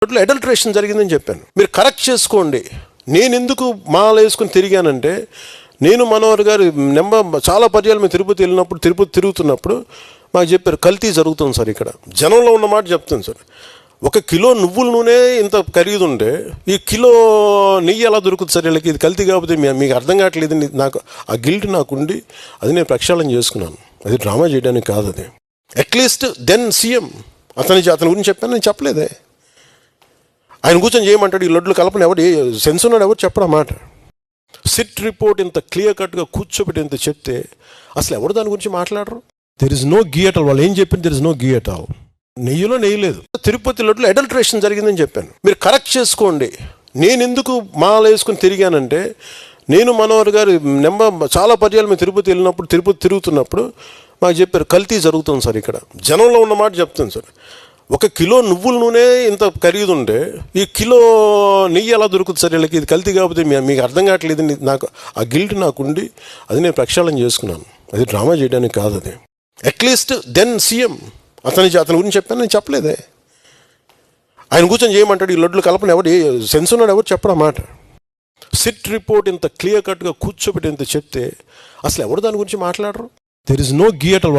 Adulteration జరిగిందని చెప్పాను. మీరు కరెక్ట్ చేసుకోండి. నేను ఎందుకు మాల వేసుకుని తిరిగానంటే, నేను మనోహర్ గారు చాలా పర్యాలు మేము తిరుపతి వెళ్ళినప్పుడు, తిరుపతి తిరుగుతున్నప్పుడు మాకు చెప్పారు, కల్తీ జరుగుతుంది సార్ ఇక్కడ. జనంలో ఉన్న మాట చెప్తాను సార్. 1 కిలో నువ్వుల నూనె ఇంత ఖరీదు ఉంటే ఈ కిలో నెయ్యి ఎలా దొరుకుతుంది సార్ వీళ్ళకి? ఇది కల్తీ కాకపోతే మీకు అర్థం కావట్లేదు. నాకు ఆ గిల్ట్ నాకుండి అది నేను ప్రక్షాళన చేసుకున్నాను. అది డ్రామా చేయడానికి కాదు. అది అట్లీస్ట్ దెన్ సీఎం అతని గురించి చెప్పాను, నేను చెప్పలేదే. ఆయన కూర్చొని చేయమంటాడు, ఈ లడ్లు కలపని ఎవరు సెన్స్ ఉన్నాడు, ఎవరు చెప్పడం మాట. సిట్ రిపోర్ట్ ఇంత క్లియర్ కట్గా కూర్చోబెట్టి ఇంత చెప్తే అసలు ఎవరు దాని గురించి మాట్లాడరు. There is no ghee at all. వాళ్ళు ఏం చెప్పింది, there is no ghee at all. నెయ్యిలో నెయ్యి లేదు. తిరుపతి లడ్లు అడల్ట్రేషన్ జరిగిందని చెప్పాను. మీరు కరెక్ట్ చేసుకోండి. నేను ఎందుకు మాల వేసుకుని తిరిగానంటే, నేను మనోహర్ గారు చాలా పర్యాలు మేము తిరుపతి వెళ్ళినప్పుడు, తిరుపతి తిరుగుతున్నప్పుడు మాకు చెప్పారు, కల్తీ జరుగుతుంది సార్ ఇక్కడ. జనంలో ఉన్న మాట చెప్తాను సార్. 1 కిలో నువ్వుల నూనె ఇంత ఖరీదు ఉంటే ఈ కిలో నెయ్యి ఎలా దొరుకుతుంది సార్ వీళ్ళకి? ఇది కల్తీ కాకపోతే మీకు అర్థం కావట్లేదు. నాకు ఆ గిల్ట్ నాకుండి అది నేను ప్రక్షాళన చేసుకున్నాను. అది డ్రామా చేయడానికి కాదు. అది అట్లీస్ట్ దెన్ సీఎం అతని గురించి చెప్పాను, నేను చెప్పలేదే. ఆయన కూర్చొని చేయమంటాడు, ఈ లడ్లు కలపని ఎవరు సెన్స్ ఉన్నాడు, ఎవరు చెప్పడం మాట. సిట్ రిపోర్ట్ ఇంత క్లియర్ కట్గా కూర్చోబెట్టి ఇంత చెప్తే అసలు ఎవరు దాని గురించి మాట్లాడరు. There is no ghee at all.